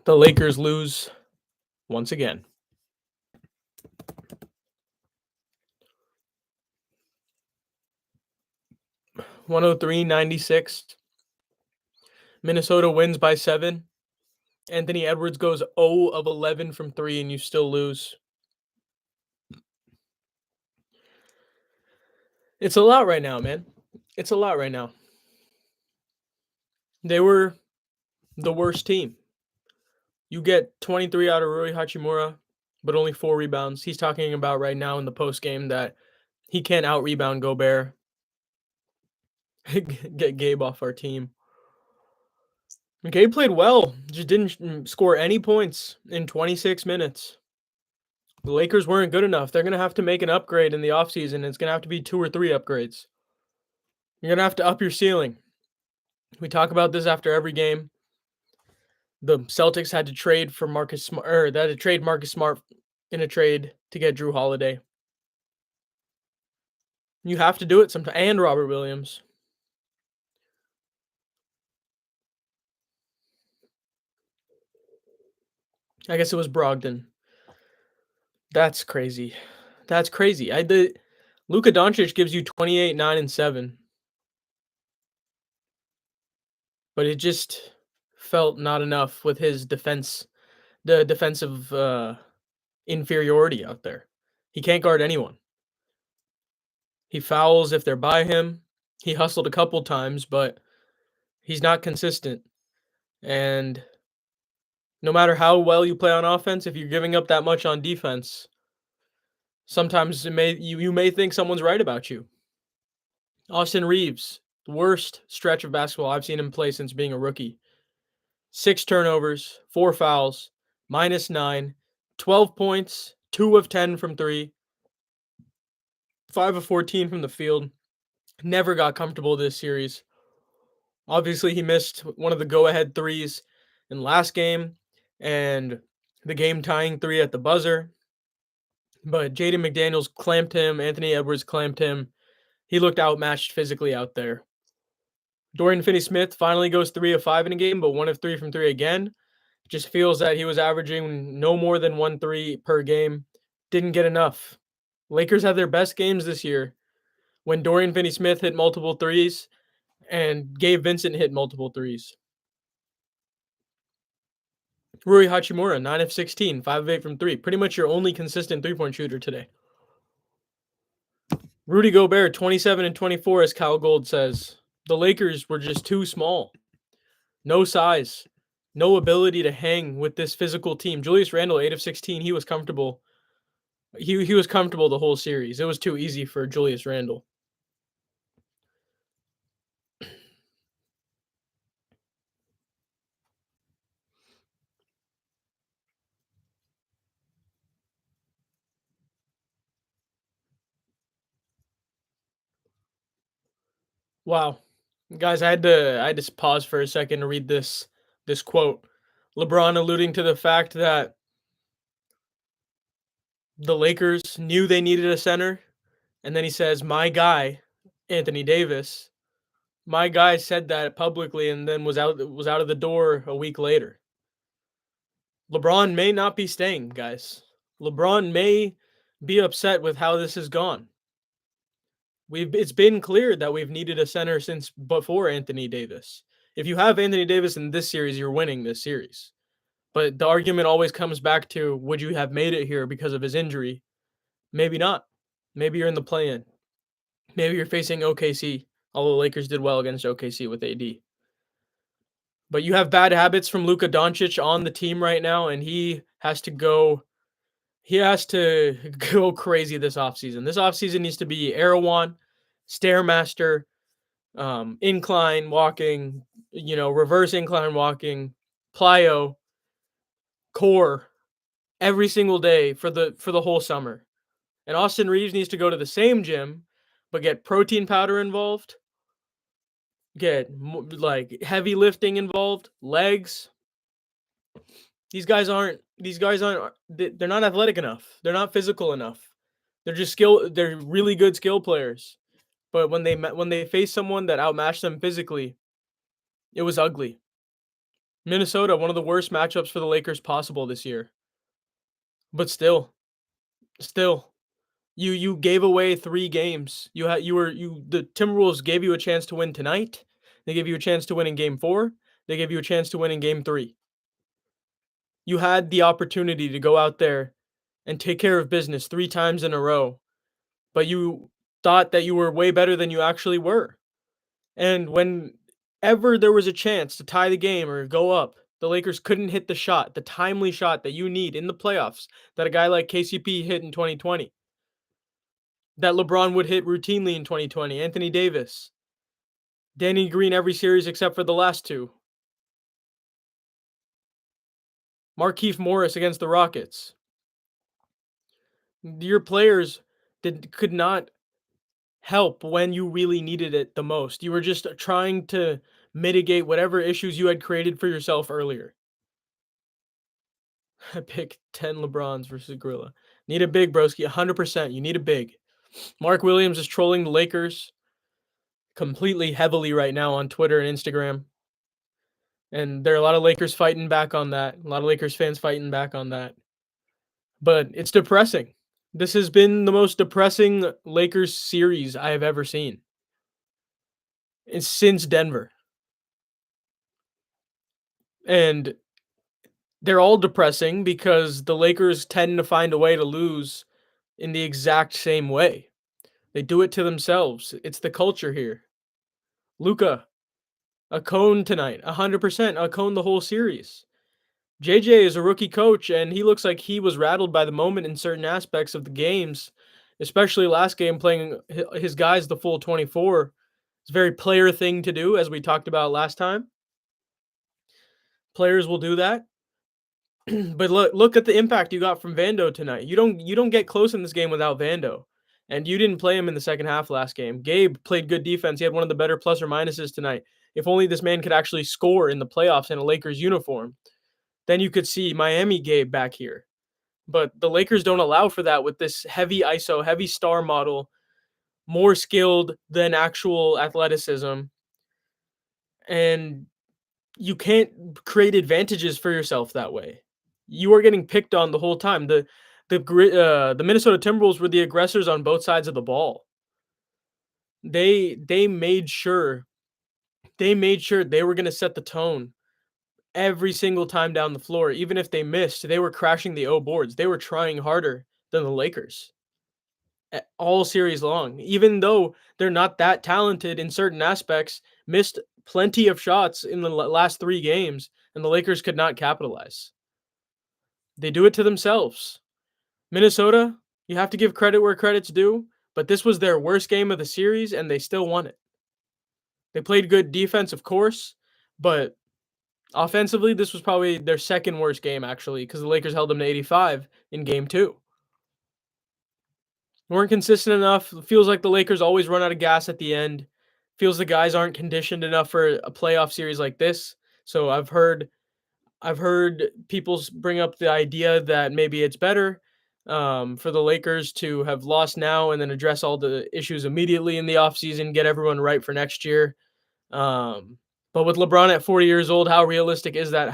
The Lakers lose once again. 103-96. Minnesota wins by 7. Anthony Edwards goes 0 of 11 from 3 and you still lose. It's a lot right now, man. It's a lot right now. They were the worst team. You get 23 out of Rui Hachimura, but only 4 rebounds. He's talking about right now in the post game that he can't out rebound Gobert. Get Gabe off our team. Gabe played well, just didn't score any points in 26 minutes. The Lakers weren't good enough. They're going to have to make an upgrade in the offseason. It's going to have to be 2 or 3 upgrades. You're going to have to up your ceiling. We talk about this after every game. The Celtics had to trade for Marcus Smart, or they had to trade Marcus Smart in a trade to get Drew Holiday. You have to do it sometime, and Robert Williams. I guess it was Brogdon. That's crazy. That's crazy. Luka Doncic gives you 28, 9, and 7. But it just felt not enough with his defense, the defensive inferiority out there. He can't guard anyone. He fouls if they're by him. He hustled a couple times, but he's not consistent. And no matter how well you play on offense, if you're giving up that much on defense, sometimes you may think someone's right about you. Austin Reeves, the worst stretch of basketball I've seen him play since being a rookie. 6 turnovers, 4 fouls, -9, 12 points, 2 of 10 from 3, 5 of 14 from the field. Never got comfortable this series. Obviously, he missed one of the go-ahead threes in last game and the game-tying 3 at the buzzer. But Jaden McDaniels clamped him. Anthony Edwards clamped him. He looked outmatched physically out there. Dorian Finney-Smith finally goes 3 of 5 in a game, but 1 of 3 from 3 again. Just feels that he was averaging no more than 1 3 per game. Didn't get enough. Lakers had their best games this year when Dorian Finney-Smith hit multiple threes and Gabe Vincent hit multiple threes. Rui Hachimura, 9 of 16, 5 of 8 from 3. Pretty much your only consistent three-point shooter today. Rudy Gobert, 27 and 24, as Kyle Gold says. The Lakers were just too small. No size. No ability to hang with this physical team. Julius Randle, 8 of 16, he was comfortable. He was comfortable the whole series. It was too easy for Julius Randle. Wow. Guys, I had to pause for a second to read this quote. LeBron alluding to the fact that the Lakers knew they needed a center, and then he says, "My guy, Anthony Davis, my guy said that publicly and then was out of the door a week later." LeBron may not be staying, guys. LeBron may be upset with how this has gone. It's been clear that we've needed a center since before Anthony Davis. If you have Anthony Davis in this series, you're winning this series. But the argument always comes back to, would you have made it here because of his injury? Maybe not. Maybe you're in the play-in. Maybe you're facing OKC, although the Lakers did well against OKC with AD. But you have bad habits from Luka Doncic on the team right now, and he has to go crazy this offseason. This offseason needs to be Erewhon, Stairmaster, incline walking, reverse incline walking, plyo, core every single day for the whole summer. And Austin Reeves needs to go to the same gym, but get protein powder involved, get heavy lifting involved, legs. These guys aren't they're not athletic enough. They're not physical enough. They're really good skill players. But when they face someone that outmatched them physically, it was ugly. Minnesota, one of the worst matchups for the Lakers possible this year. But still, you gave away 3 games. The Timberwolves gave you a chance to win tonight. They gave you a chance to win in game 4. They gave you a chance to win in game 3. You had the opportunity to go out there and take care of business 3 times in a row, but you thought that you were way better than you actually were. And whenever there was a chance to tie the game or go up, the Lakers couldn't hit the shot, the timely shot that you need in the playoffs that a guy like KCP hit in 2020, that LeBron would hit routinely in 2020, Anthony Davis, Danny Green every series except for the last 2, Markieff Morris against the Rockets. Your players could not help when you really needed it the most. You were just trying to mitigate whatever issues you had created for yourself earlier. I pick 10 LeBrons versus Gorilla. Need a big, broski. 100%. You need a big. Mark Williams is trolling the Lakers completely heavily right now on Twitter and Instagram. And there are a lot of Lakers fighting back on that. A lot of Lakers fans fighting back on that. But it's depressing. This has been the most depressing Lakers series I have ever seen. It's since Denver. And they're all depressing because the Lakers tend to find a way to lose in the exact same way. They do it to themselves. It's the culture here. Luca, a cone tonight, 100%, a cone the whole series. JJ is a rookie coach, and he looks like he was rattled by the moment in certain aspects of the games, especially last game playing his guys the full 24. It's a very player thing to do, as we talked about last time. Players will do that. But look at the impact you got from Vando tonight. You don't get close in this game without Vando. And you didn't play him in the second half last game. Gabe played good defense. He had one of the better plus or minuses tonight. If only this man could actually score in the playoffs in a Lakers uniform, then you could see Miami Gabe back here. But the Lakers don't allow for that with this heavy ISO, heavy star model, more skilled than actual athleticism. And you can't create advantages for yourself that way. You are getting picked on the whole time. The Minnesota Timberwolves were the aggressors on both sides of the ball. They made sure they were going to set the tone every single time down the floor. Even if they missed, they were crashing the O boards. They were trying harder than the Lakers all series long. Even though they're not that talented in certain aspects, missed plenty of shots in the last 3 games, and the Lakers could not capitalize. They do it to themselves. Minnesota, you have to give credit where credit's due, but this was their worst game of the series, and they still won it. They played good defense, of course, but offensively, this was probably their second worst game, actually, because the Lakers held them to 85 in game 2. Weren't consistent enough. Feels like the Lakers always run out of gas at the end. Feels the guys aren't conditioned enough for a playoff series like this. So I've heard people bring up the idea that maybe it's better for the Lakers to have lost now and then address all the issues immediately in the offseason, get everyone right for next year. But with LeBron at 40 years old, how realistic is that?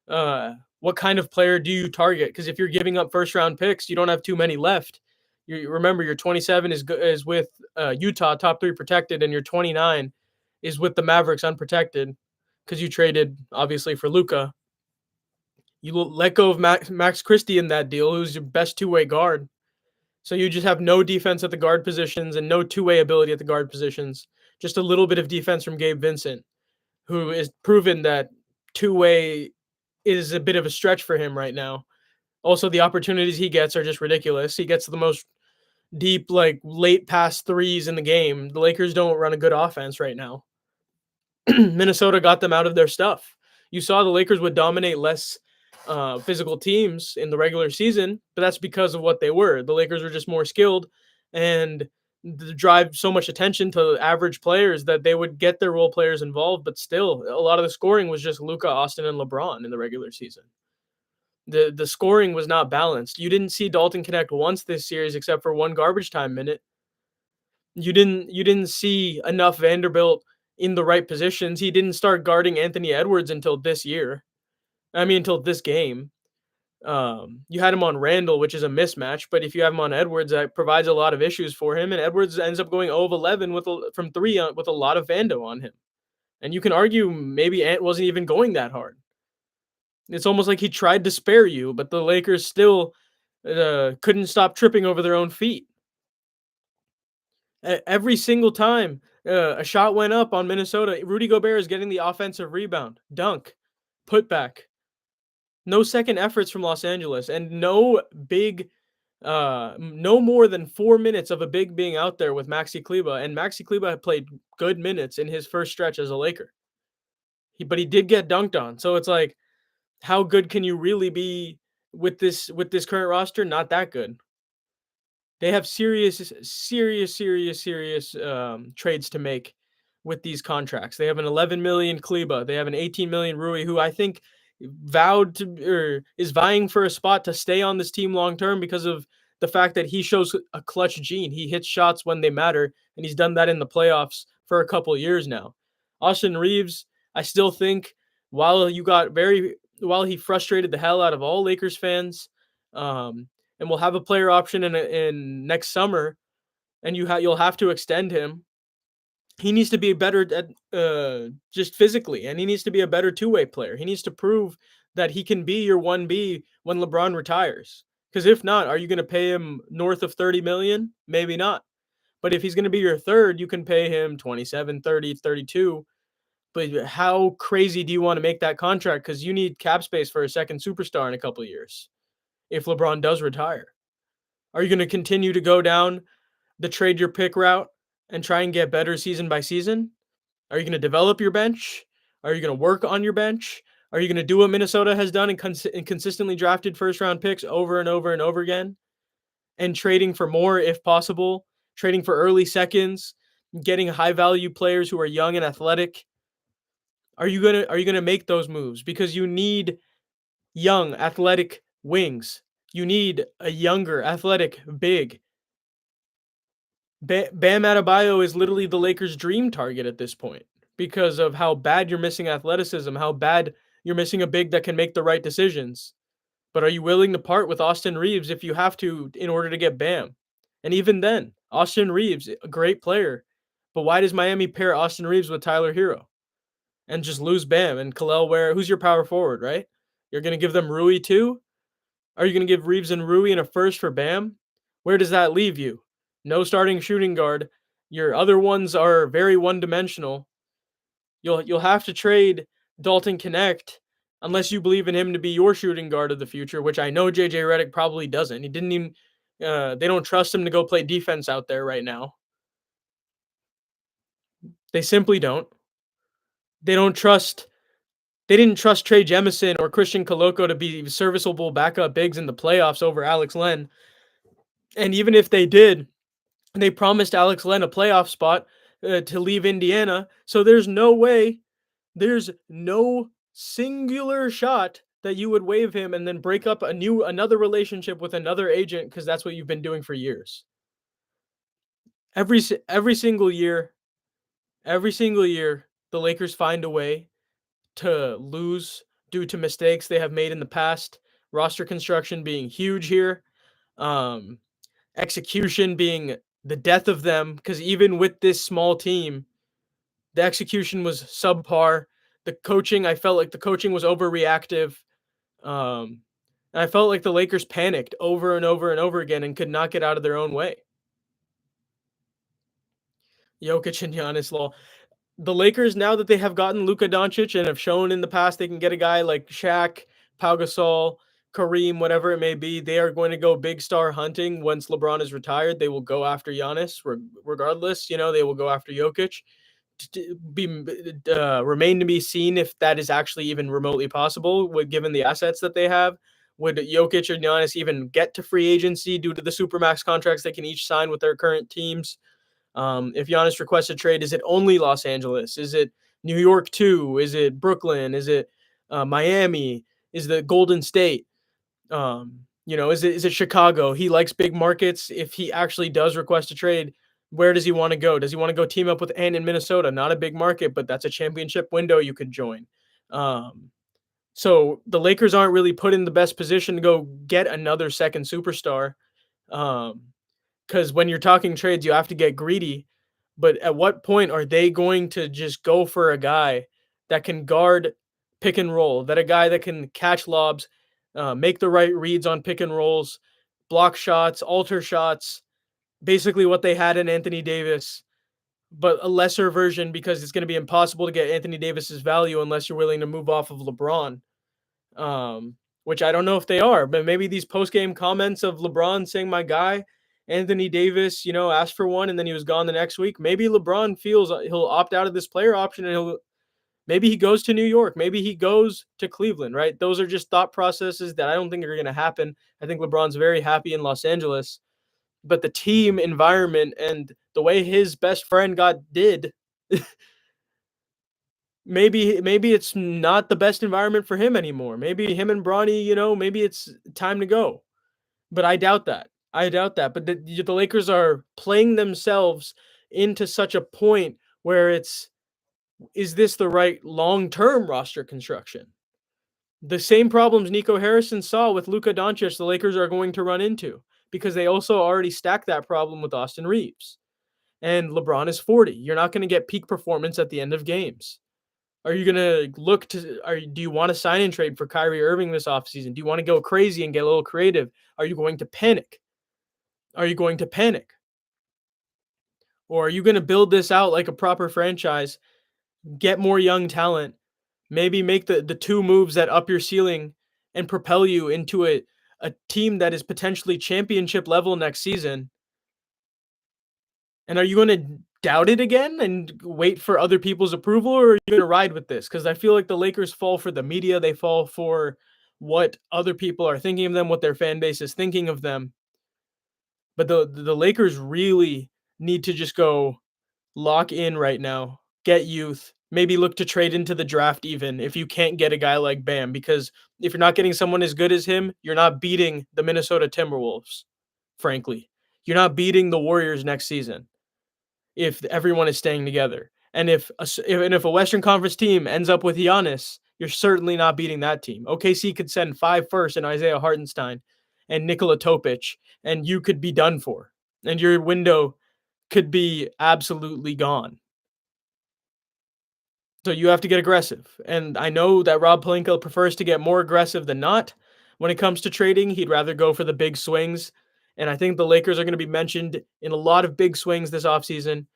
What kind of player do you target? Because if you're giving up first round picks, you don't have too many left. Remember, your 27 is with Utah, top 3 protected, and your 29 is with the Mavericks unprotected because you traded obviously for Luca. You let go of Max Christie in that deal, who's your best two-way guard. So you just have no defense at the guard positions and no two-way ability at the guard positions. Just a little bit of defense from Gabe Vincent, who is proven that two-way is a bit of a stretch for him right now. Also, the opportunities he gets are just ridiculous. He gets the most deep, like, late pass threes in the game. The Lakers don't run a good offense right now. Minnesota got them out of their stuff. You saw the Lakers would dominate less physical teams in the regular season, but that's because of what they were. The Lakers were just more skilled and drive so much attention to average players that they would get their role players involved, but still, a lot of the scoring was just Luka, Austin, and LeBron in the regular season. The scoring was not balanced. You didn't see Dalton connect once this series except for one garbage time minute. You didn't see enough Vanderbilt in the right positions. He didn't start guarding Anthony Edwards until this year. I mean, until this game. You had him on Randall, which is a mismatch, but if you have him on Edwards, that provides a lot of issues for him. And Edwards ends up going 0 of 11 from three with a lot of Vando on him. And you can argue maybe Ant wasn't even going that hard. It's almost like he tried to spare you, but the Lakers still couldn't stop tripping over their own feet. Every single time a shot went up on Minnesota, Rudy Gobert is getting the offensive rebound, dunk, put back. No second efforts from Los Angeles, and no big, no more than 4 minutes of a big being out there with Maxi Kleba. And Maxi Kleba had played good minutes in his first stretch as a Laker. But he did get dunked on. So it's like, how good can you really be with this current roster? Not that good. They have serious trades to make with these contracts. They have an 11 million Kleba. They have an 18 million Rui, who I think vowed to or is vying for a spot to stay on this team long term because of the fact that he shows a clutch gene. He hits shots when they matter, and he's done that in the playoffs for a couple of years now. Austin Reeves, I still think while he frustrated the hell out of all Lakers fans, um, and we'll have a player option in next summer, and you'll have to extend him. He needs to be better at just physically, and he needs to be a better two-way player. He needs to prove that he can be your 1B when LeBron retires. Because if not, are you going to pay him north of 30 million? Maybe not. But if he's going to be your third, you can pay him 27, 30, 32. But how crazy do you want to make that contract? Because you need cap space for a second superstar in a couple of years if LeBron does retire. Are you going to continue to go down the trade your pick route and try and get better season by season? Are you going to develop your bench? Are you going to work on your bench? Are you going to do what Minnesota has done and consistently drafted first round picks over and over and over again and trading for more if possible, trading for early seconds, getting high value players who are young and athletic? Are you going to make those moves because you need young athletic wings? You need a younger athletic big. Bam Adebayo is literally the Lakers' dream target at this point because of how bad you're missing athleticism, how bad you're missing a big that can make the right decisions. But are you willing to part with Austin Reeves if you have to in order to get Bam? And even then, Austin Reeves, a great player. But why does Miami pair Austin Reeves with Tyler Hero and just lose Bam and Kalel Ware? Who's your power forward, right? You're going to give them Rui too? Are you going to give Reeves and Rui in a first for Bam? Where does that leave you? No starting shooting guard. Your other ones are very one-dimensional. You'll have to trade Dalton Connect unless you believe in him to be your shooting guard of the future, which I know JJ Redick probably doesn't. He didn't even they don't trust him to go play defense out there right now. They simply don't. They don't trust they didn't trust Trey Jemison or Christian Coloco to be serviceable backup bigs in the playoffs over Alex Len. And even if they did, they promised Alex Len a playoff spot to leave Indiana. So there's no singular shot that you would waive him and then break up another relationship with another agent because that's what you've been doing for years. Every single year, the Lakers find a way to lose due to mistakes they have made in the past. Roster construction being huge here. Um, Execution being the death of them, because even with this small team, the execution was subpar. I felt like the coaching was overreactive. And I felt like the Lakers panicked over and over and over again and could not get out of their own way. Jokic and Giannis law. The Lakers, now that they have gotten Luka Doncic and have shown in the past they can get a guy like Shaq, Pau Gasol, Kareem, whatever it may be, they are going to go big star hunting once LeBron is retired. They will go after Giannis regardless. They will go after Jokic. Remain to be seen if that is actually even remotely possible, given the assets that they have. Would Jokic or Giannis even get to free agency due to the supermax contracts they can each sign with their current teams? If Giannis requests a trade, is it only Los Angeles? Is it New York too? Is it Brooklyn? Is it Miami? Is it Golden State? Is it Chicago? He likes big markets. If he actually does request a trade, Where does he want to go? Does he want to go team up with Ant in Minnesota? Not a big market, but that's a championship window you could join. Um, so the Lakers aren't really put in the best position to go get another second superstar. Um, because when you're talking trades, you have to get greedy. But at what point are they going to just go for a guy that can guard pick and roll, that a guy that can catch lobs, make the right reads on pick and rolls, block shots, alter shots, basically what they had in Anthony Davis, but a lesser version because it's going to be impossible to get Anthony Davis's value unless you're willing to move off of LeBron. Um, which I don't know if they are, but maybe these post game comments of LeBron saying my guy Anthony Davis, asked for one and then he was gone the next week. Maybe LeBron feels he'll opt out of this player option and he'll maybe he goes to New York, maybe he goes to Cleveland, right? Those are just thought processes that I don't think are going to happen. I think LeBron's very happy in Los Angeles, but the team environment and the way his best friend got did, maybe it's not the best environment for him anymore. Maybe him and Bronny, maybe it's time to go. But I doubt that. I doubt that. But the Lakers are playing themselves into such a point where is this the right long-term roster construction? The same problems Nico Harrison saw with Luka Doncic, the Lakers are going to run into because they also already stacked that problem with Austin Reeves. And LeBron is 40. You're not going to get peak performance at the end of games. Are you going to do you want to sign and trade for Kyrie Irving this offseason? Do you want to go crazy and get a little creative? Are you going to panic? Are you going to panic? Or are you going to build this out like a proper franchise, get more young talent, maybe make the two moves that up your ceiling and propel you into a team that is potentially championship level next season? And are you going to doubt it again and wait for other people's approval, or are you going to ride with this? Because I feel like the Lakers fall for the media, they fall for what other people are thinking of them, what their fan base is thinking of them. But the Lakers really need to just go lock in right now, get youth, maybe look to trade into the draft even if you can't get a guy like Bam, because if you're not getting someone as good as him, you're not beating the Minnesota Timberwolves, frankly. You're not beating the Warriors next season if everyone is staying together. And if a Western Conference team ends up with Giannis, you're certainly not beating that team. OKC could send 5 firsts and Isaiah Hartenstein and Nikola Topic, and you could be done for. And your window could be absolutely gone. So you have to get aggressive. And I know that Rob Pelinka prefers to get more aggressive than not. When it comes to trading, he'd rather go for the big swings. And I think the Lakers are going to be mentioned in a lot of big swings this offseason.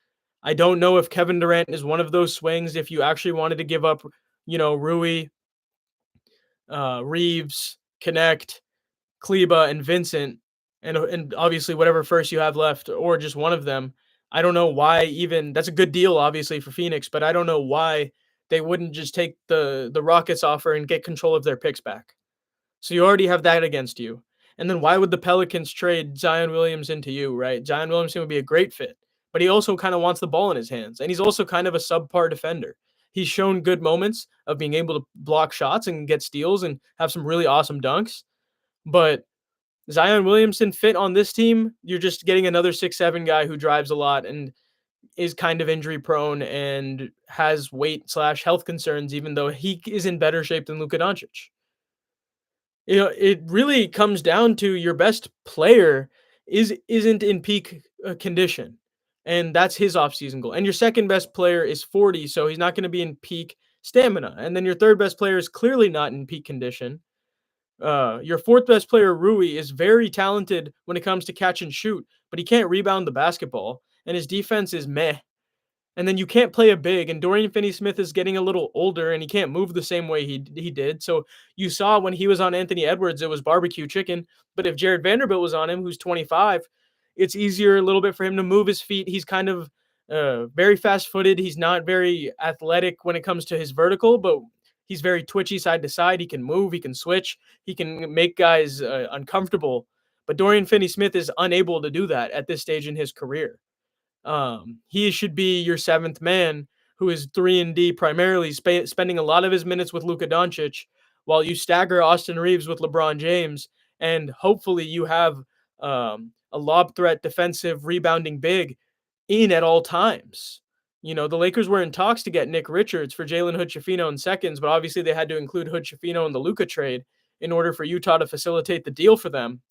I don't know if Kevin Durant is one of those swings. If you actually wanted to give up, Rui, Reeves, Connect, Kleba, and Vincent, and obviously whatever first you have left, or just one of them. I don't know why even that's a good deal, obviously, for Phoenix, but I don't know why they wouldn't just take the Rockets offer and get control of their picks back. So you already have that against you. And then why would the Pelicans trade Zion Williamson to you, right? Zion Williamson would be a great fit, but he also kind of wants the ball in his hands, and he's also kind of a subpar defender. He's shown good moments of being able to block shots and get steals and have some really awesome dunks, but Zion Williamson fit on this team, you're just getting another 6'7" guy who drives a lot and is kind of injury prone and has weight/health concerns, even though he is in better shape than Luka Doncic. It really comes down to your best player isn't in peak condition, and that's his offseason goal. And your second best player is 40, so he's not going to be in peak stamina. And then your third best player is clearly not in peak condition. Your fourth best player, Rui, is very talented when it comes to catch and shoot, but he can't rebound the basketball, and his defense is meh. And then you can't play a big, and Dorian Finney-Smith is getting a little older, and he can't move the same way he did. So you saw when he was on Anthony Edwards, it was barbecue chicken. But if Jared Vanderbilt was on him, who's 25, it's easier a little bit for him to move his feet. He's kind of very fast-footed. He's not very athletic when it comes to his vertical, but he's very twitchy side to side. He can move. He can switch. He can make guys uncomfortable. But Dorian Finney-Smith is unable to do that at this stage in his career. He should be your seventh man who is 3 and D primarily spending a lot of his minutes with Luka Doncic while you stagger Austin Reeves with LeBron James, and hopefully you have a lob threat defensive rebounding big in at all times. The Lakers were in talks to get Nick Richards for Jalen Hood-Schifino in seconds, but obviously they had to include Hood-Schifino in the Luka trade in order for Utah to facilitate the deal for them.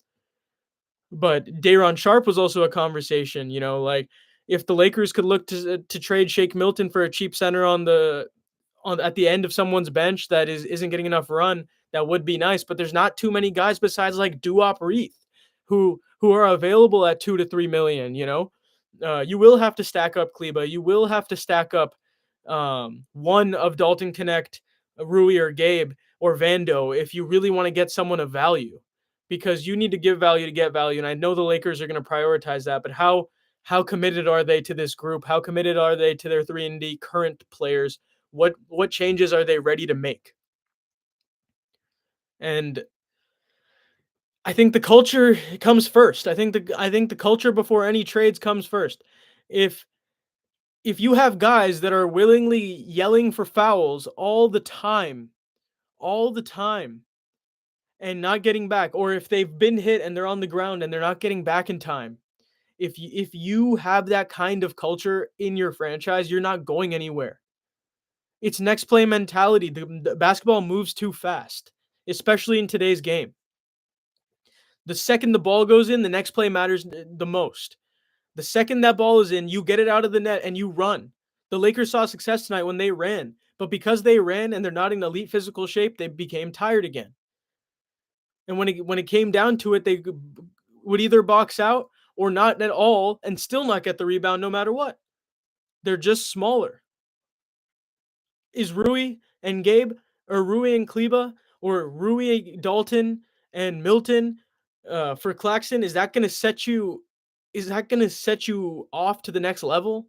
But Day'Ron Sharpe was also a conversation, like if the Lakers could look to trade Shake Milton for a cheap center on at the end of someone's bench that isn't getting enough run, that would be nice. But there's not too many guys besides like Duop Reith who are available at 2 to 3 million. You will have to stack up Kleba. You will have to stack up one of Dalton Connect, Rui, or Gabe or Vando if you really want to get someone of value, because you need to give value to get value. And I know the Lakers are going to prioritize that, but how committed are they to this group? How committed are they to their 3-and-D current players? What changes are they ready to make? And I think the culture comes first. I think the culture before any trades comes first. If if you have guys that are willingly yelling for fouls all the time, and not getting back, or if they've been hit and they're on the ground and they're not getting back in time, if you have that kind of culture in your franchise, you're not going anywhere. It's next play mentality. The basketball moves too fast, especially in today's game. The second the ball goes in, the next play matters the most. The second that ball is in, you get it out of the net and you run. The Lakers saw success tonight when they ran, but because they ran and they're not in elite physical shape, they became tired again. And when it came down to it, they would either box out or not at all and still not get the rebound no matter what. They're just smaller. Is Rui and Gabe, or Rui and Kleba, or Rui, Dalton, and Milton for Claxton? Is that going to set you off to the next level?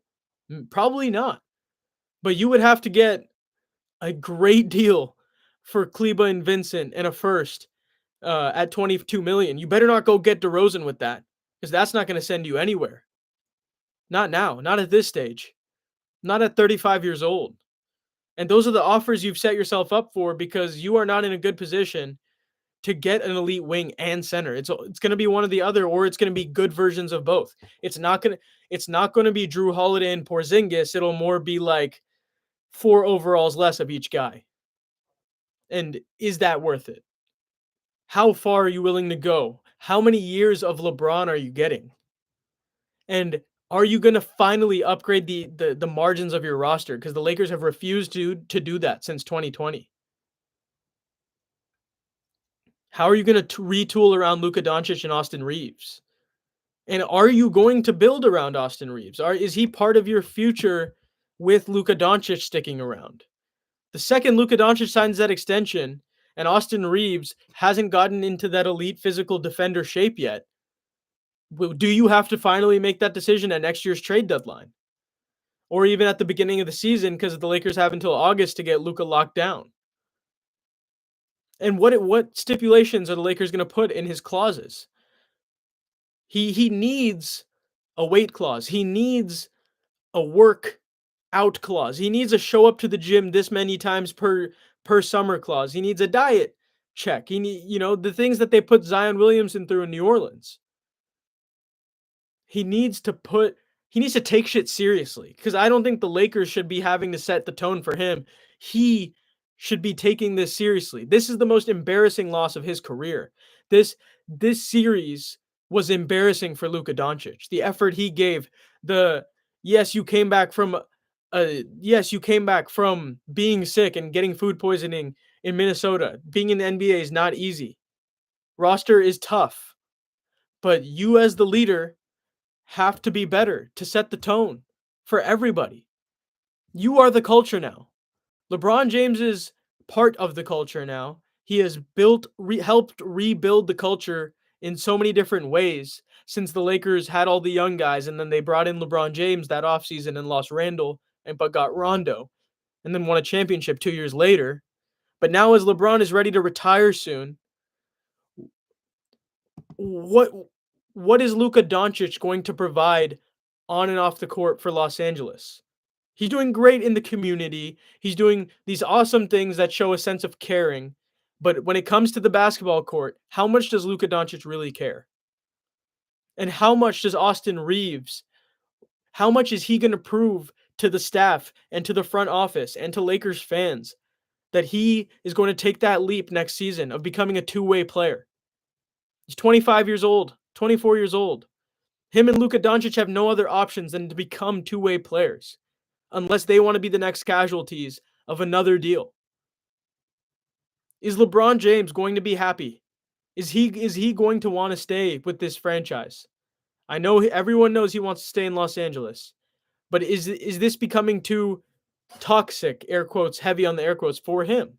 Probably not. But you would have to get a great deal for Kleba and Vincent and a first at 22 million. You better not go get DeRozan with that, because that's not going to send you anywhere. Not now, not at this stage, not at 35 years old. And those are the offers you've set yourself up for, because you are not in a good position to get an elite wing and center. It's going to be one or the other, or it's going to be good versions of both. It's not going to be Drew Holiday and Porzingis. It'll more be like 4 overalls less of each guy. And is that worth it? How far are you willing to go? How many years of LeBron are you getting? And are you going to finally upgrade the margins of your roster? Because the Lakers have refused to do that since 2020. How are you going to retool around Luka Doncic and Austin Reeves? And are you going to build around Austin Reeves? Is he part of your future with Luka Doncic sticking around? The second Luka Doncic signs that extension and Austin Reeves hasn't gotten into that elite physical defender shape yet, do you have to finally make that decision at next year's trade deadline? Or even at the beginning of the season, because the Lakers have until August to get Luka locked down? And what stipulations are the Lakers going to put in his clauses? He needs a weight clause. He needs a work out clause. He needs a show up to the gym this many times per summer clause. He needs a diet check. The things that they put Zion Williamson through in New Orleans. He needs to take shit seriously, because I don't think the Lakers should be having to set the tone for him. He should be taking this seriously. This is the most embarrassing loss of his career. This series was embarrassing for Luka Doncic. The effort he gave, you came back from being sick and getting food poisoning in Minnesota. Being in the NBA is not easy. Roster is tough. But you as the leader have to be better to set the tone for everybody. You are the culture now. LeBron James is part of the culture now. He has helped rebuild the culture in so many different ways since the Lakers had all the young guys, and then they brought in LeBron James that offseason and lost Randall, but got Rondo, and then won a championship 2 years later. But now, as LeBron is ready to retire soon, what is Luka Doncic going to provide on and off the court for Los Angeles? He's doing great in the community. He's doing these awesome things that show a sense of caring. But when it comes to the basketball court, how much does Luka Doncic really care? And how much does Austin Reeves How much is he going to prove to the staff and to the front office and to Lakers fans that he is going to take that leap next season of becoming a two-way player? He's 25 years old, 24 years old. Him and Luka Doncic have no other options than to become two-way players, unless they want to be the next casualties of another deal. Is LeBron James going to be happy? Is he going to want to stay with this franchise? I know everyone knows he wants to stay in Los Angeles, but is this becoming too toxic, air quotes, heavy on the air quotes, for him?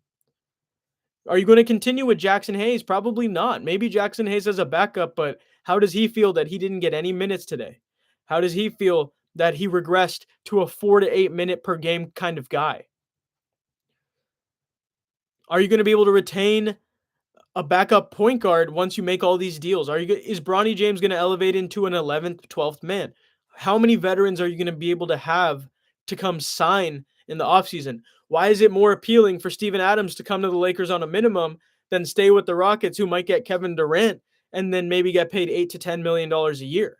Are you going to continue with Jackson Hayes? Probably not. Maybe Jackson Hayes as a backup, but how does he feel that he didn't get any minutes today? How does he feel that he regressed to a 4 to 8 minute per game kind of guy? Are you going to be able to retain a backup point guard once you make all these deals? Is Bronny James going to elevate into an 11th, 12th man? How many veterans are you going to be able to have to come sign in the offseason? Why is it more appealing for Steven Adams to come to the Lakers on a minimum than stay with the Rockets, who might get Kevin Durant and then maybe get paid $8 to $10 million a year?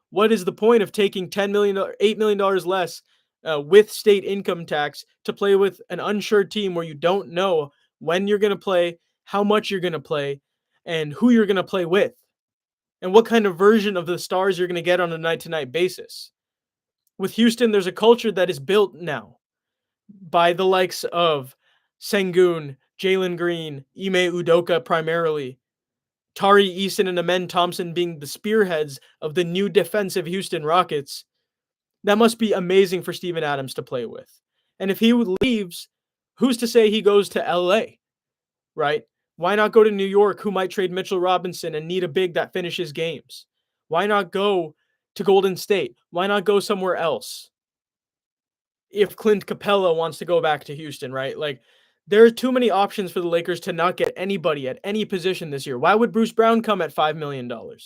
What is the point of taking $8 million less with state income tax to play with an unsure team where you don't know when you're going to play, how much you're going to play, and who you're going to play with, and what kind of version of the stars you're going to get on a night-to-night basis? With Houston, there's a culture that is built now by the likes of Sengun, Jalen Green, Ime Udoka primarily, Tari Eason and Amen Thompson being the spearheads of the new defensive Houston Rockets. That must be amazing for Steven Adams to play with. And if he leaves, who's to say he goes to LA, right? Why not go to New York, who might trade Mitchell Robinson and need a big that finishes games? Why not go to Golden State? Why not go somewhere else? If Clint Capella wants to go back to Houston, right? Like, there are too many options for the Lakers to not get anybody at any position this year. Why would Bruce Brown come at $5 million? That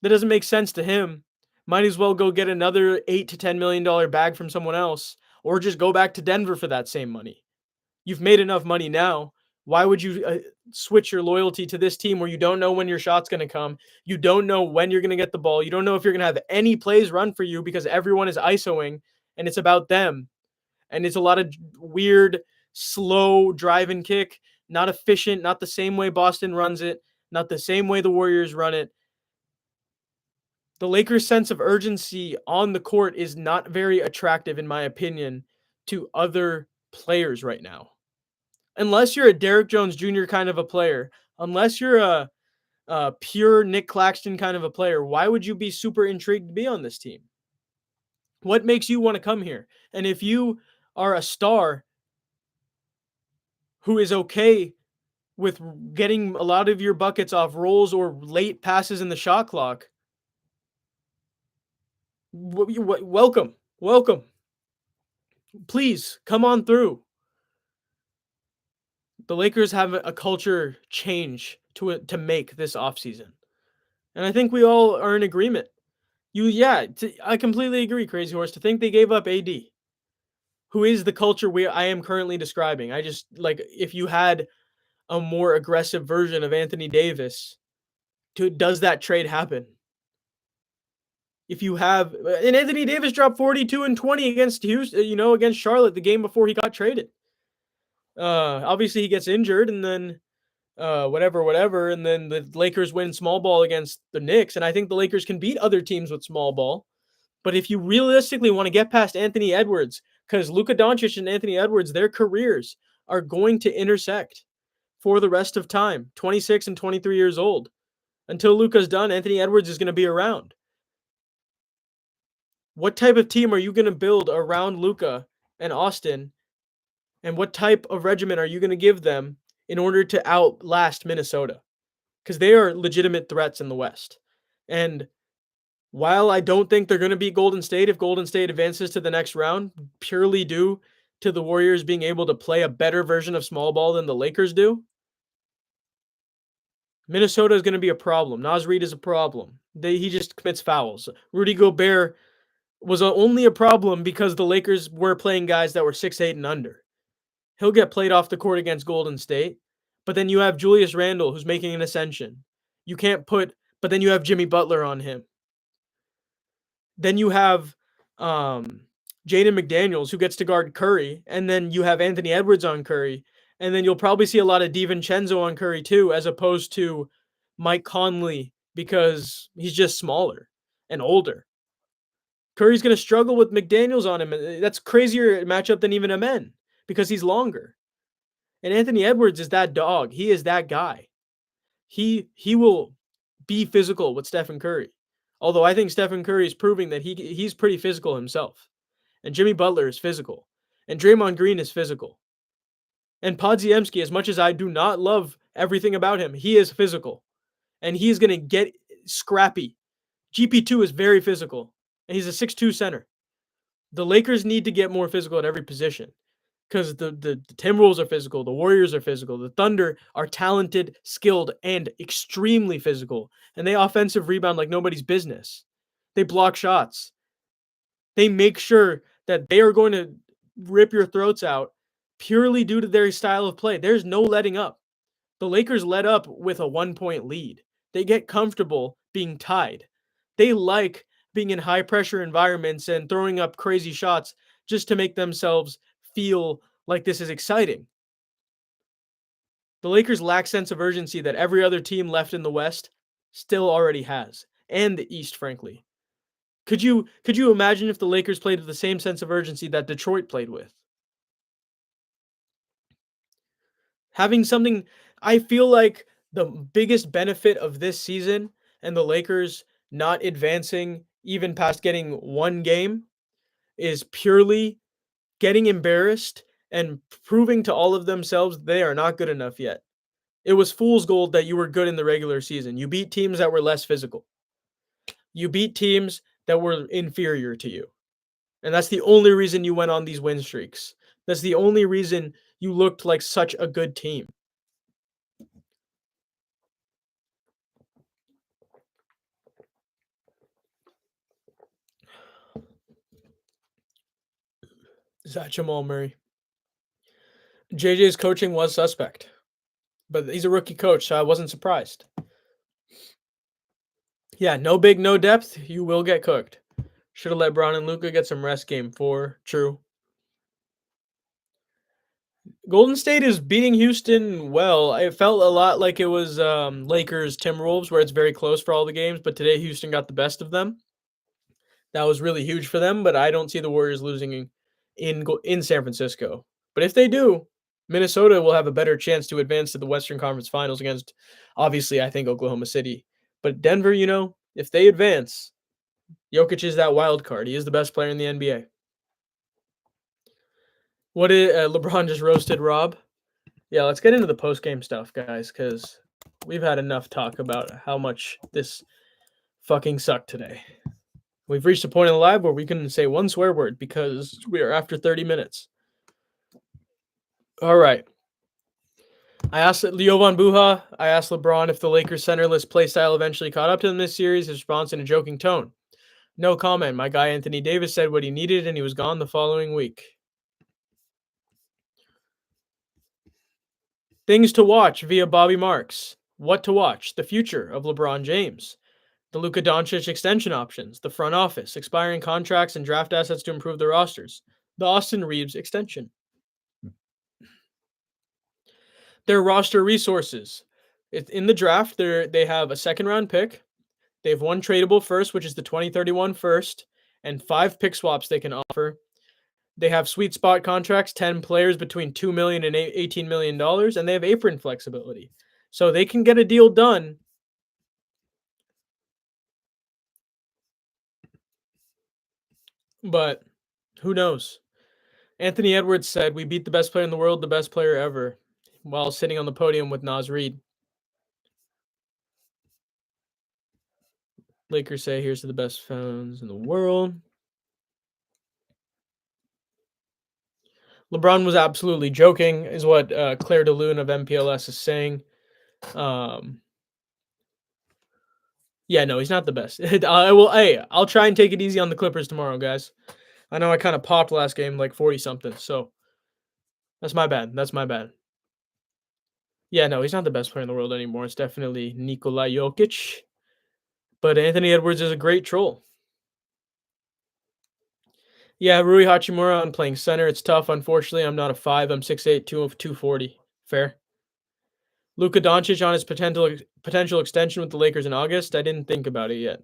doesn't make sense to him. Might as well go get another $8 to $10 million bag from someone else, or just go back to Denver for that same money. You've made enough money now. Why would you switch your loyalty to this team where you don't know when your shot's going to come? You don't know when you're going to get the ball. You don't know if you're going to have any plays run for you because everyone is ISOing and it's about them. And it's a lot of weird, slow drive and kick, not efficient, not the same way Boston runs it, not the same way the Warriors run it. The Lakers' sense of urgency on the court is not very attractive, in my opinion, to other players right now. Unless you're a Derrick Jones Jr. kind of a player, unless you're a pure Nick Claxton kind of a player, why would you be super intrigued to be on this team? What makes you want to come here? And if you are a star who is okay with getting a lot of your buckets off rolls or late passes in the shot clock, welcome. Welcome. Please come on through. The Lakers have a culture change to make this offseason. And I think we all are in agreement. I completely agree, Crazy Horse, to think they gave up AD, who is the culture I am currently describing. I just, like, if you had a more aggressive version of Anthony Davis, does that trade happen? If you have, and Anthony Davis dropped 42 and 20 against Houston, against Charlotte the game before he got traded. Obviously he gets injured and then whatever, and then the Lakers win small ball against the Knicks, and I think the Lakers can beat other teams with small ball. But if you realistically want to get past Anthony Edwards, because Luka Doncic and Anthony Edwards, their careers are going to intersect for the rest of time, 26 and 23 years old. Until Luka's done, Anthony Edwards is going to be around. What type of team are you going to build around Luka and Austin? And what type of regimen are you going to give them in order to outlast Minnesota? Because they are legitimate threats in the West. And while I don't think they're going to beat Golden State if Golden State advances to the next round, purely due to the Warriors being able to play a better version of small ball than the Lakers do, Minnesota is going to be a problem. Naz Reid is a problem. He just commits fouls. Rudy Gobert was only a problem because the Lakers were playing guys that were 6'8" and under. He'll get played off the court against Golden State, but then you have Julius Randle, who's making an ascension. But then you have Jimmy Butler on him. Then you have um, Jaden McDaniels who gets to guard Curry, and then you have Anthony Edwards on Curry, and then you'll probably see a lot of DiVincenzo on Curry too, as opposed to Mike Conley because he's just smaller and older. Curry's going to struggle with McDaniels on him. That's crazier matchup than even Amen because he's longer. And Anthony Edwards is that dog. He is that guy. He will be physical with Stephen Curry. Although I think Stephen Curry is proving that he's pretty physical himself. And Jimmy Butler is physical. And Draymond Green is physical. And Podziemski, as much as I do not love everything about him, he is physical. And he's going to get scrappy. GP2 is very physical. And he's a 6'2 center. The Lakers need to get more physical at every position because the Timberwolves are physical, the Warriors are physical, the Thunder are talented, skilled, and extremely physical, and they offensive rebound like nobody's business. They block shots. They make sure that they are going to rip your throats out purely due to their style of play. There's no letting up. The Lakers let up with a 1-point lead. They get comfortable being tied. They like being in high pressure environments and throwing up crazy shots just to make themselves feel like this is exciting. The Lakers lack sense of urgency that every other team left in the West still already has, and the East, frankly. Could you imagine if the Lakers played with the same sense of urgency that Detroit played with? Having something, I feel like the biggest benefit of this season and the Lakers not advancing even past getting one game is purely getting embarrassed and proving to all of themselves they are not good enough yet. It was fool's gold that you were good in the regular season. You beat teams that were less physical. You beat teams that were inferior to you. And that's the only reason you went on these win streaks. That's the only reason you looked like such a good team. Is that Jamal Murray? JJ's coaching was suspect, but he's a rookie coach, so I wasn't surprised. Yeah, no big, no depth. You will get cooked. Should have let Braun and Luka get some rest game 4. True. Golden State is beating Houston well. It felt a lot like it was Lakers Timberwolves, where it's very close for all the games, but today Houston got the best of them. That was really huge for them, but I don't see the Warriors losing in San Francisco. But if they do, Minnesota will have a better chance to advance to the Western Conference Finals against, obviously, I think Oklahoma City. But Denver, if they advance, Jokic is that wild card. He is the best player in the NBA. What did LeBron just roasted Rob? Yeah, let's get into the post-game stuff, guys, because we've had enough talk about how much this fucking sucked today. We've reached a point in the live where we can say one swear word because we are after 30 minutes. All right. I asked Jovan Buha, I asked LeBron if the Lakers centerless play style eventually caught up to them this series. His response in a joking tone. No comment. My guy Anthony Davis said what he needed and he was gone the following week. Things to watch via Bobby Marks. What to watch? The future of LeBron James. The Luka Doncic extension options. The front office. Expiring contracts and draft assets to improve their rosters. The Austin Reeves extension. Their roster resources. In the draft, they have a second-round pick. They have one tradable first, which is the 2031 first, and 5 pick swaps they can offer. They have sweet spot contracts, 10 players between $2 million and $18 million, and they have apron flexibility. So they can get a deal done. But who knows? Anthony Edwards said, "We beat the best player in the world, the best player ever," while sitting on the podium with Naz Reid. Lakers say, "Here's to the best fans in the world." LeBron was absolutely joking, is what Claire DeLune of MPLS is saying. Yeah, no, he's not the best. I'll try and take it easy on the Clippers tomorrow, guys. I know I kind of popped last game like 40-something, so that's my bad. Yeah, no, he's not the best player in the world anymore. It's definitely Nikola Jokic. But Anthony Edwards is a great troll. Yeah, Rui Hachimura, I'm playing center. It's tough. Unfortunately, I'm not a 5. I'm 6'8", 240. Fair. Luka Doncic on his potential extension with the Lakers in August. I didn't think about it yet.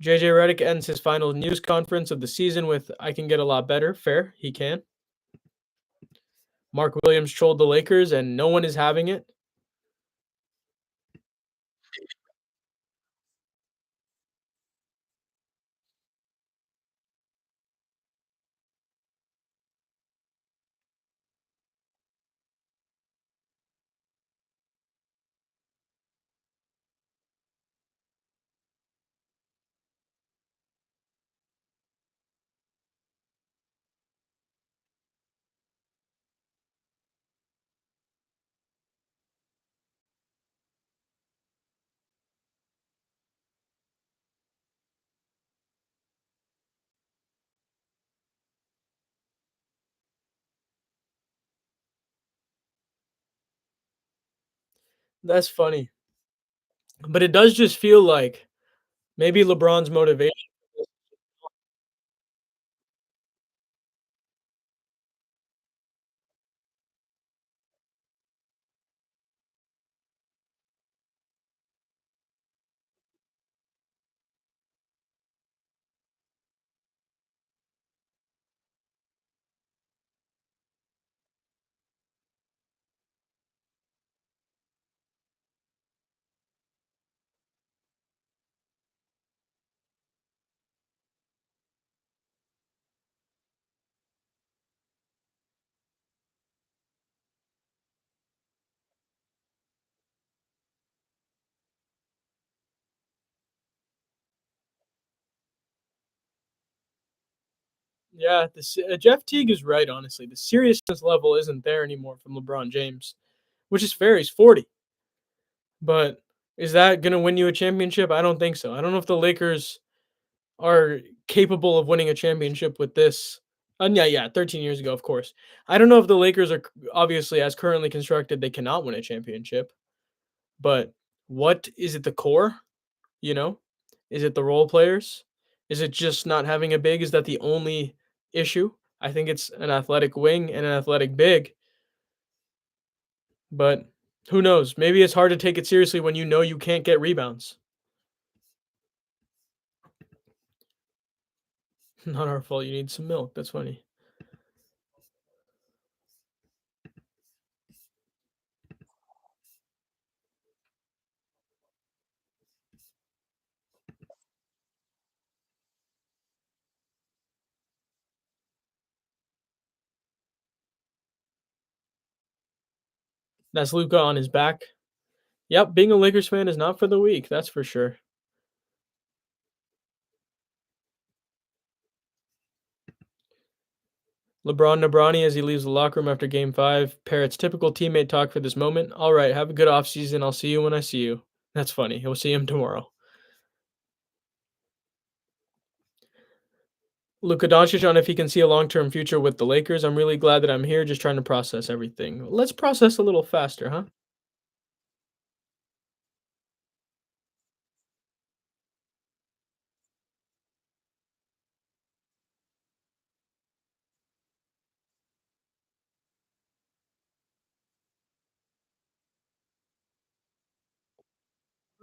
JJ Redick ends his final news conference of the season with "I can get a lot better." Fair, he can. Mark Williams trolled the Lakers, and no one is having it. That's funny, but it does just feel like maybe LeBron's motivation. Yeah, Jeff Teague is right. Honestly, the seriousness level isn't there anymore from LeBron James, which is fair. He's 40, but is that gonna win you a championship? I don't think so. I don't know if the Lakers are capable of winning a championship with this. Yeah, 13 years ago, of course. I don't know if the Lakers are obviously as currently constructed, they cannot win a championship. But what is it? The core, you know? Is it the role players? Is it just not having a big? Is that the only issue? I think it's an athletic wing and an athletic big, but who knows? Maybe it's hard to take it seriously when you know you can't get rebounds. Not our fault. You need some milk. That's funny. That's Luca on his back. Yep, being a Lakers fan is not for the weak. That's for sure. LeBron Nebrani as he leaves the locker room after game 5. Parrott's typical teammate talk for this moment. All right, have a good offseason. I'll see you when I see you. That's funny. He'll see him tomorrow. Luka Doncic on if he can see a long-term future with the Lakers. I'm really glad that I'm here just trying to process everything. Let's process a little faster, huh?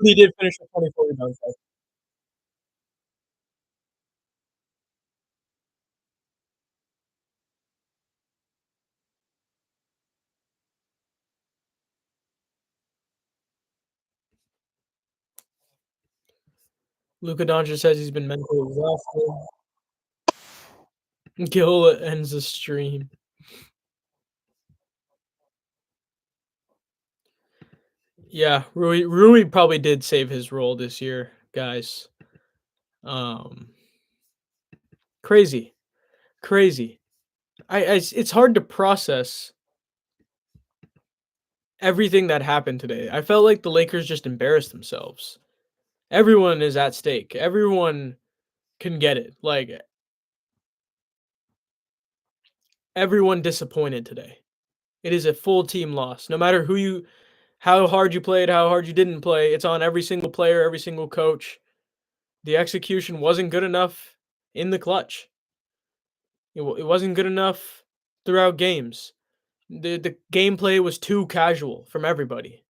He did finish with 24 rebounds. Luka Doncic says he's been mentally exhausted. Gil ends the stream. Yeah, Rui probably did save his role this year, guys. Um, crazy, crazy. It's hard to process everything that happened today. I felt like the Lakers just embarrassed themselves. Everyone is at stake. Everyone can get it. Like everyone disappointed today. It is a full team loss. No matter how hard you played, how hard you didn't play, it's on every single player, every single coach. The execution wasn't good enough in the clutch. It wasn't good enough throughout games. The gameplay was too casual from everybody.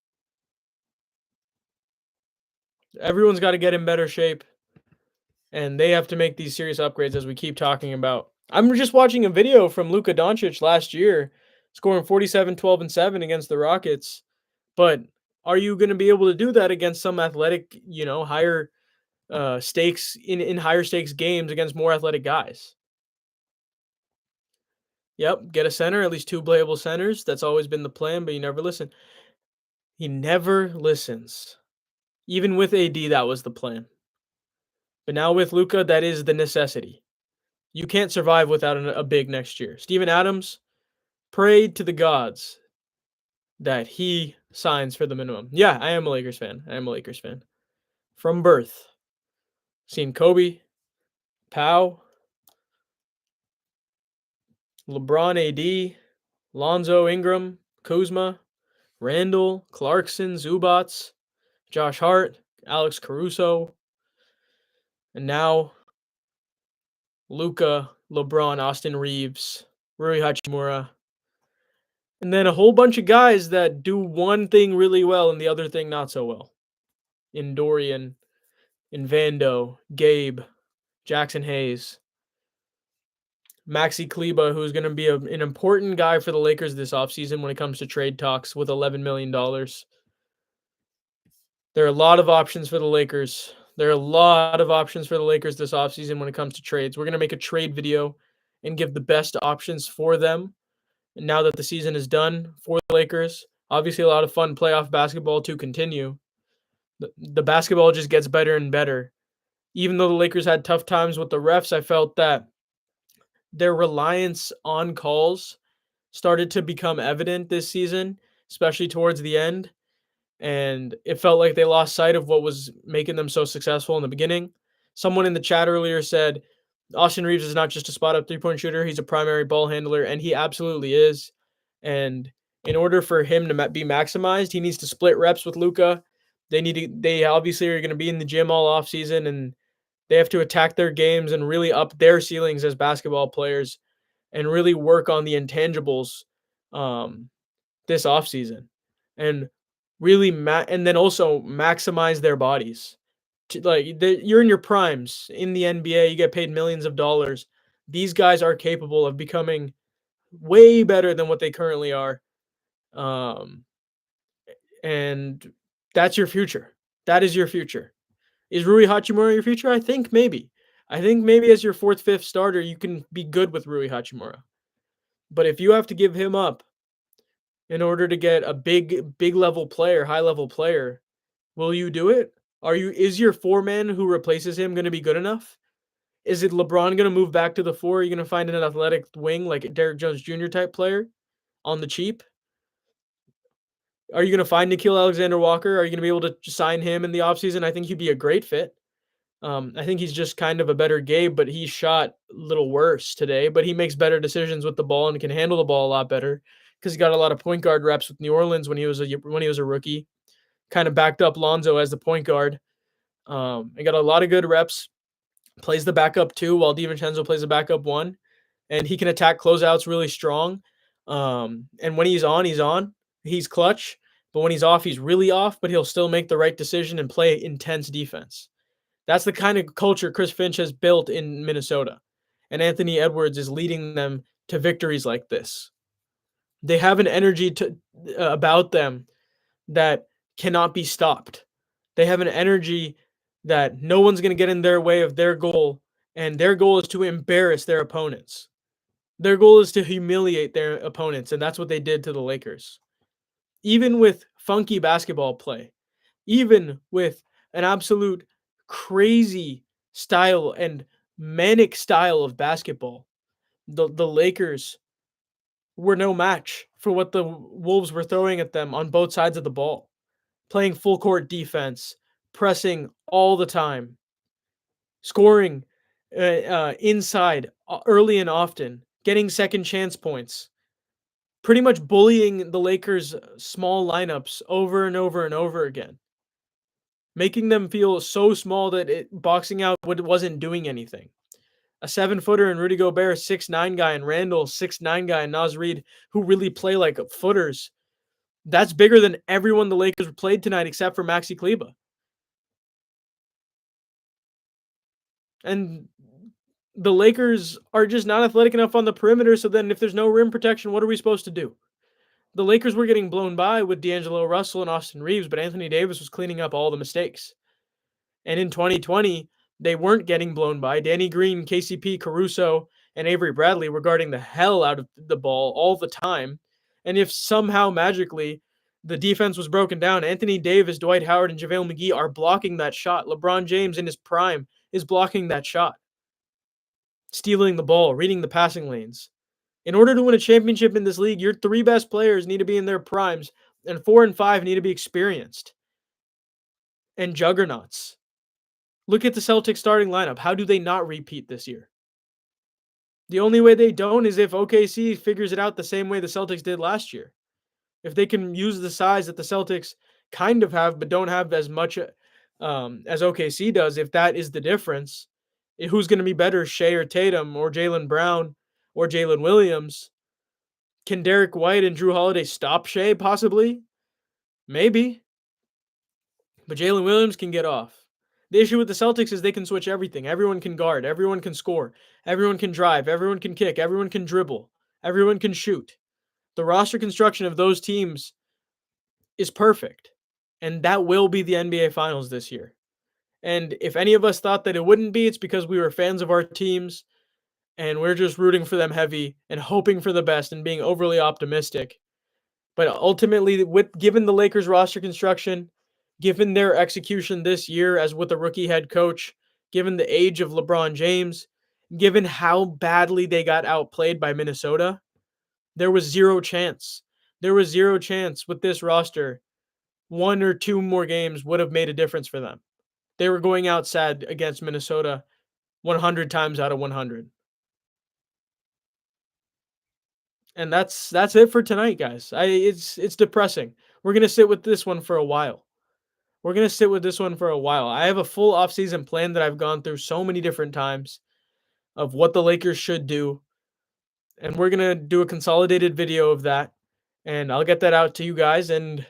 Everyone's got to get in better shape, and they have to make these serious upgrades as we keep talking about. I'm just watching a video from Luka Doncic last year, scoring 47, 12, and 7 against the Rockets. But are you going to be able to do that against some athletic, higher stakes in higher stakes games against more athletic guys? Yep, get a center, at least two playable centers. That's always been the plan, but you never listen. He never listens. Even with AD, that was the plan. But now with Luca, that is the necessity. You can't survive without a big next year. Steven Adams prayed to the gods that he signs for the minimum. Yeah, I am a Lakers fan. I am a Lakers fan. From birth. Seen Kobe, Pow, LeBron AD, Lonzo Ingram, Kuzma, Randall, Clarkson, Zubats, Josh Hart, Alex Caruso, and now Luca, LeBron, Austin Reeves, Rui Hachimura, and then a whole bunch of guys that do one thing really well and the other thing not so well. In Dorian, in Vando, Gabe, Jackson Hayes, Maxi Kleba, who's going to be an important guy for the Lakers this offseason when it comes to trade talks with $11 million. There are a lot of options for the Lakers. There are a lot of options for the Lakers this offseason when it comes to trades. We're going to make a trade video and give the best options for them now that the season is done for the Lakers. Obviously, a lot of fun playoff basketball to continue. The basketball just gets better and better. Even though the Lakers had tough times with the refs, I felt that their reliance on calls started to become evident this season, especially towards the end. And it felt like they lost sight of what was making them so successful in the beginning. Someone in the chat earlier said Austin Reeves is not just a spot up 3-point shooter, he's a primary ball handler, and he absolutely is. And in order for him to be maximized, he needs to split reps with Luka. They obviously are going to be in the gym all off season, and they have to attack their games and really up their ceilings as basketball players and really work on the intangibles this offseason and really and then also maximize their bodies. You're in your primes in the NBA, you get paid millions of dollars. These guys are capable of becoming way better than what they currently are. Um, and that's your future. That is your future. Is Rui Hachimura your future? I think maybe. I think maybe as your fourth, fifth starter, you can be good with Rui Hachimura. But if you have to give him up in order to get a big level player, high level player, will you do it? Is your four man who replaces him going to be good enough? Is it LeBron going to move back to the four? Are you going to find an athletic wing like a Derrick Jones Jr. type player on the cheap? Are you going to find Nickeil Alexander-Walker? Are you going to be able to sign him in the offseason? I think he'd be a great fit. I think he's just kind of a better Gabe, but he shot a little worse today. But he makes better decisions with the ball and can handle the ball a lot better because he got a lot of point guard reps with New Orleans when he was a rookie. Kind of backed up Lonzo as the point guard. He got a lot of good reps. Plays the backup two while DiVincenzo plays the backup one, and he can attack closeouts really strong. And when he's on, he's on. He's clutch. But when he's off, he's really off. But he'll still make the right decision and play intense defense. That's the kind of culture Chris Finch has built in Minnesota. And Anthony Edwards is leading them to victories like this. They have an energy about them that cannot be stopped. They have an energy that no one's going to get in their way of their goal, and their goal is to embarrass their opponents. Their goal is to humiliate their opponents, and that's what they did to the Lakers. Even with funky basketball play, even with an absolute crazy style and manic style of basketball, the Lakers were no match for what the Wolves were throwing at them on both sides of the ball. Playing full court defense, pressing all the time, scoring inside early and often, getting second chance points, pretty much bullying the Lakers' small lineups over and over and over again, making them feel so small that boxing out wasn't doing anything. A 7-footer and Rudy Gobert, 6'9" guy, and Randall, 6'9" guy, and Naz Reid, who really play like footers. That's bigger than everyone the Lakers played tonight except for Maxi Kleba. And the Lakers are just not athletic enough on the perimeter, so then if there's no rim protection, what are we supposed to do? The Lakers were getting blown by with D'Angelo Russell and Austin Reeves, but Anthony Davis was cleaning up all the mistakes. And in 2020, they weren't getting blown by. Danny Green, KCP, Caruso, and Avery Bradley were guarding the hell out of the ball all the time. And if somehow magically the defense was broken down, Anthony Davis, Dwight Howard, and JaVale McGee are blocking that shot. LeBron James in his prime is blocking that shot, stealing the ball, reading the passing lanes. In order to win a championship in this league, your three best players need to be in their primes, and 4 and 5 need to be experienced and juggernauts. Look at the Celtics starting lineup. How do they not repeat this year? The only way they don't is if OKC figures it out the same way the Celtics did last year. If they can use the size that the Celtics kind of have, but don't have as much as OKC does, if that is the difference, who's going to be better, Shea or Tatum or Jaylen Brown or Jalen Williams? Can Derek White and Drew Holiday stop Shea? Possibly. Maybe. But Jalen Williams can get off. The issue with the Celtics is they can switch everything. Everyone can guard. Everyone can score. Everyone can drive. Everyone can kick. Everyone can dribble. Everyone can shoot. The roster construction of those teams is perfect. And that will be the NBA Finals this year. And if any of us thought that it wouldn't be, it's because we were fans of our teams and we're just rooting for them heavy and hoping for the best and being overly optimistic. But ultimately, given the Lakers roster construction, given their execution this year as with a rookie head coach, given the age of LeBron James, given how badly they got outplayed by Minnesota, there was zero chance. There was zero chance with this roster. 1 or 2 more games would have made a difference for them. They were going out sad against Minnesota 100 times out of 100. And that's it for tonight, guys. It's depressing. We're going to sit with this one for a while. I have a full offseason plan that I've gone through so many different times of what the Lakers should do. And we're going to do a consolidated video of that. And I'll get that out to you guys. And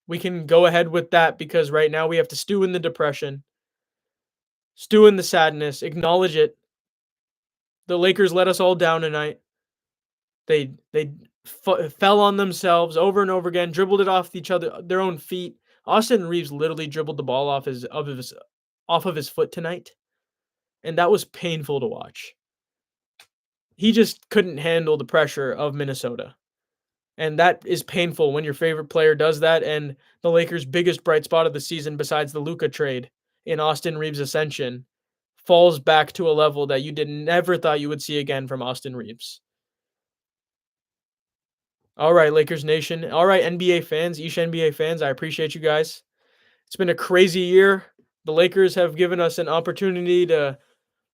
we can go ahead with that because right now we have to stew in the depression, stew in the sadness, acknowledge it. The Lakers let us all down tonight. They fell on themselves over and over again, dribbled it off their own feet. Austin Reeves literally dribbled the ball off of his foot tonight, and that was painful to watch. He just couldn't handle the pressure of Minnesota, and that is painful when your favorite player does that. And the Lakers' biggest bright spot of the season, besides the Luka trade in Austin Reeves' ascension, falls back to a level that you never thought you would see again from Austin Reeves. All right, Lakers Nation. All right, NBA fans, NBA fans, I appreciate you guys. It's been a crazy year. The Lakers have given us an opportunity to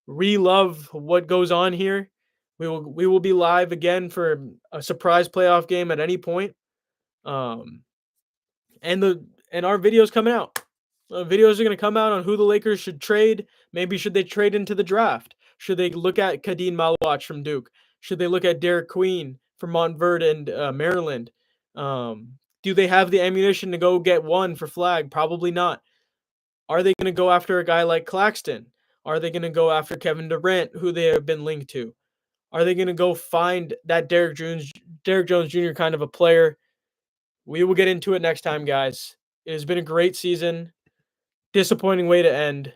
re-love what goes on here. We will be live again for a surprise playoff game at any point. And our videos coming out. Videos are going to come out on who the Lakers should trade. Maybe should they trade into the draft? Should they look at Kadeem Malawach from Duke? Should they look at Derek Queen from Montverde and Maryland? Do they have the ammunition to go get one for Flag? Probably not. Are they going to go after a guy like Claxton? Are they going to go after Kevin Durant, who they have been linked to? Are they going to go find that Derek Jones Jr. kind of a player? We will get into it next time, guys. It has been a great season. Disappointing way to end.